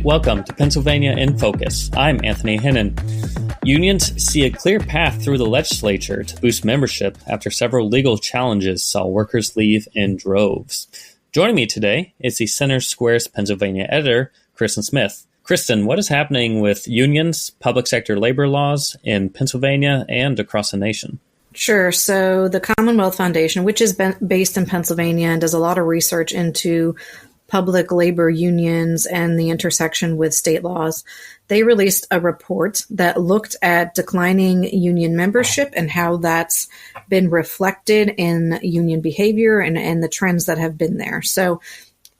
Welcome to Pennsylvania in Focus. I'm Anthony Hinnon. Unions see a clear path through the legislature to boost membership after several legal challenges saw workers leave in droves. Joining me today is the Center Square's Pennsylvania editor, Kristen Smith. Kristen, what is happening with unions, public sector labor laws in Pennsylvania and across the nation? Sure. So the Commonwealth Foundation, which is based in Pennsylvania and does a lot of research into public labor unions and the intersection with state laws, they released a report that looked at declining union membership and how that's been reflected in union behavior and the trends that have been there. So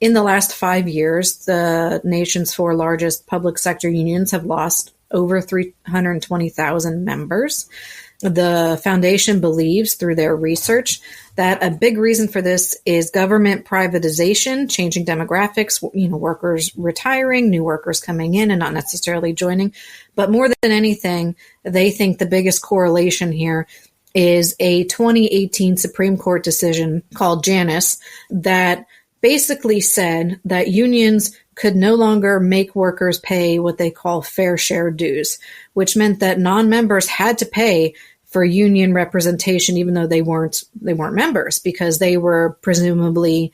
in the last 5 years, the nation's four largest public sector unions have lost over 320,000 members. The foundation believes through their research that a big reason for this is government privatization, changing demographics, workers retiring, new workers coming in and not necessarily joining. But more than anything, they think the biggest correlation here is a 2018 Supreme Court decision called Janus that basically said that unions could no longer make workers pay what they call fair share dues, which meant that non-members had to pay for union representation, even though they weren't members, because they were presumably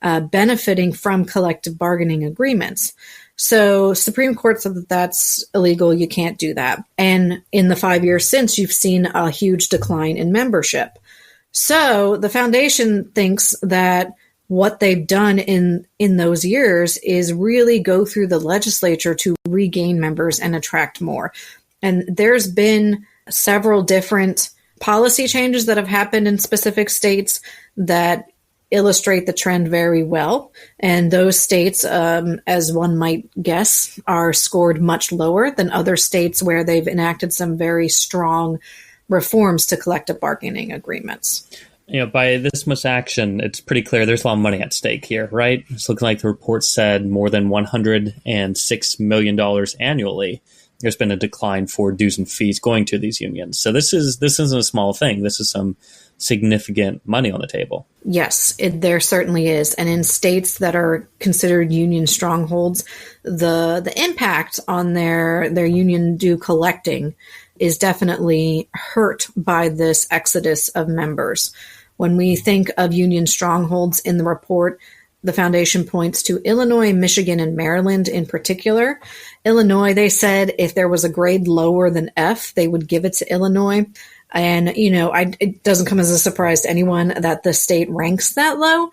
benefiting from collective bargaining agreements. So Supreme Court said that that's illegal. You can't do that. And in the 5 years since, you've seen a huge decline in membership. So the foundation thinks that what they've done in those years is really go through the legislature to regain members and attract more. And there's been several different policy changes that have happened in specific states that illustrate the trend very well. And those states, as one might guess, are scored much lower than other states where they've enacted some very strong reforms to collective bargaining agreements. By this much action, it's pretty clear there's a lot of money at stake here, right? It's looking like the report said more than $106 million annually. There's been a decline for dues and fees going to these unions. So this isn't a small thing. This is some significant money on the table. Yes, there certainly is. And in states that are considered union strongholds, the impact on their union due collecting is definitely hurt by this exodus of members. When we think of union strongholds in the report, the foundation points to Illinois, Michigan, and Maryland in particular. Illinois, they said if there was a grade lower than F, they would give it to Illinois. And, it doesn't come as a surprise to anyone that the state ranks that low.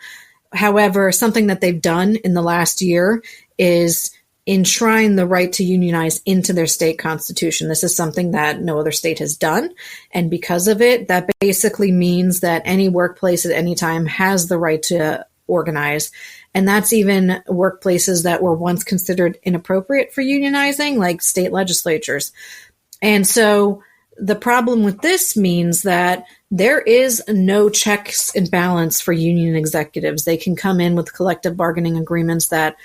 However, something that they've done in the last year is enshrine the right to unionize into their state constitution. This is something that no other state has done. And because of it, that basically means that any workplace at any time has the right to organize. And that's even workplaces that were once considered inappropriate for unionizing, like state legislatures. And so the problem with this means that there is no checks and balance for union executives. They can come in with collective bargaining agreements that,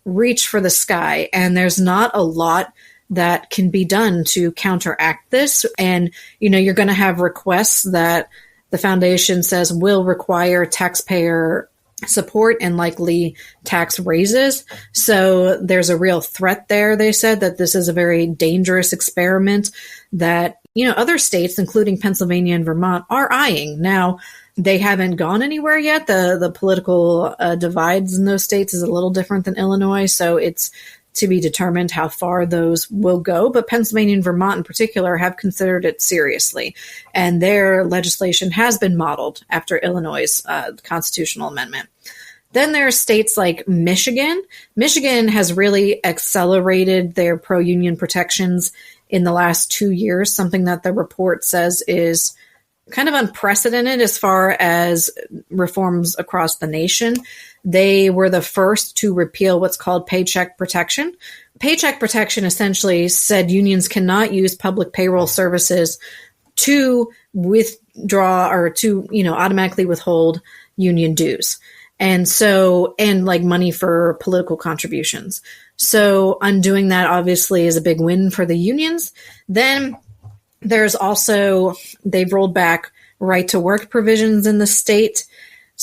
reach for the sky. And there's not a lot that can be done to counteract this. And, you're going to have requests that the foundation says will require taxpayer support and likely tax raises. So there's a real threat there. They said that this is a very dangerous experiment that, other states, including Pennsylvania and Vermont, are eyeing. Now, they haven't gone anywhere yet. The political divides in those states is a little different than Illinois. So it's to be determined how far those will go. But Pennsylvania and Vermont in particular have considered it seriously. And their legislation has been modeled after Illinois' constitutional amendment. Then there are states like Michigan. Michigan has really accelerated their pro-union protections in the last 2 years, something that the report says is kind of unprecedented as far as reforms across the nation. They were the first to repeal what's called paycheck protection. Paycheck protection essentially said unions cannot use public payroll services to withdraw or to, automatically withhold union dues. And like money for political contributions. So undoing that obviously is a big win for the unions. Then there's also, they've rolled back right to work provisions in the state.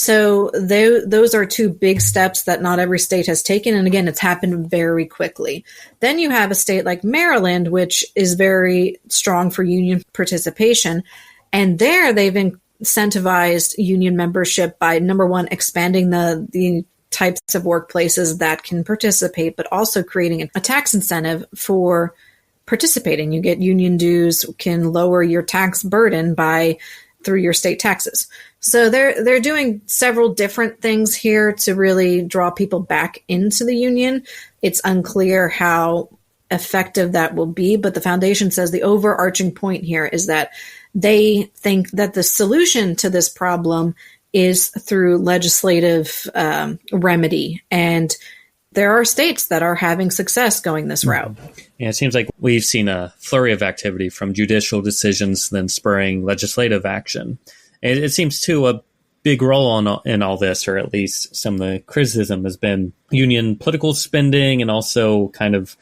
So those are two big steps that not every state has taken. And again, it's happened very quickly. Then you have a state like Maryland, which is very strong for union participation. And there they've incentivized union membership by, number one, expanding the types of workplaces that can participate, but also creating a tax incentive for participating. You get union dues, can lower your tax burden through your state taxes. So they're doing several different things here to really draw people back into the union. It's unclear how effective that will be, but the foundation says the overarching point here is that they think that the solution to this problem is through legislative remedy. And there are states that are having success going this route. Yeah, it seems like we've seen a flurry of activity from judicial decisions then spurring legislative action. It seems, too, a big role in all this, or at least some of the criticism, has been union political spending and also kind of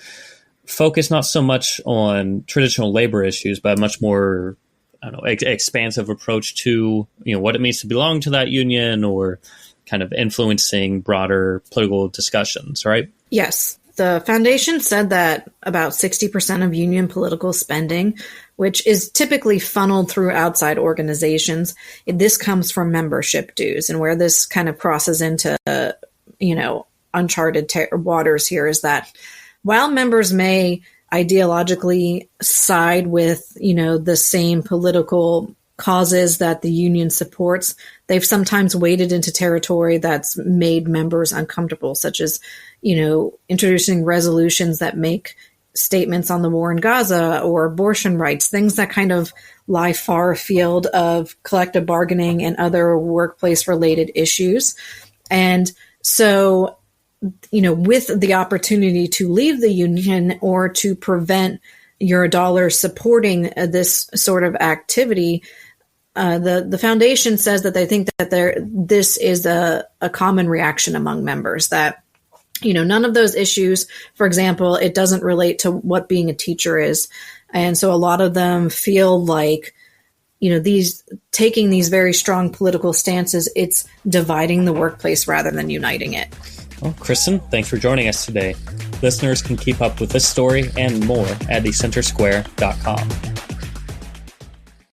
focus not so much on traditional labor issues, but a much more, expansive approach to, what it means to belong to that union, or kind of influencing broader political discussions, right? Yes. The foundation said that about 60% of union political spending, which is typically funneled through outside organizations, this comes from membership dues. And where this kind of crosses into, uncharted waters here is that while members may ideologically side with, the same political causes that the union supports, they've sometimes waded into territory that's made members uncomfortable, such as, introducing resolutions that make statements on the war in Gaza or abortion rights, things that kind of lie far afield of collective bargaining and other workplace related issues. And so, with the opportunity to leave the union or to prevent your dollar supporting this sort of activity, the foundation says that they think that this is a common reaction among members, that none of those issues, for example, it doesn't relate to what being a teacher is. And so a lot of them feel like, taking these very strong political stances, it's dividing the workplace rather than uniting it. Well, Kristen, thanks for joining us today. Listeners can keep up with this story and more at thecentersquare.com.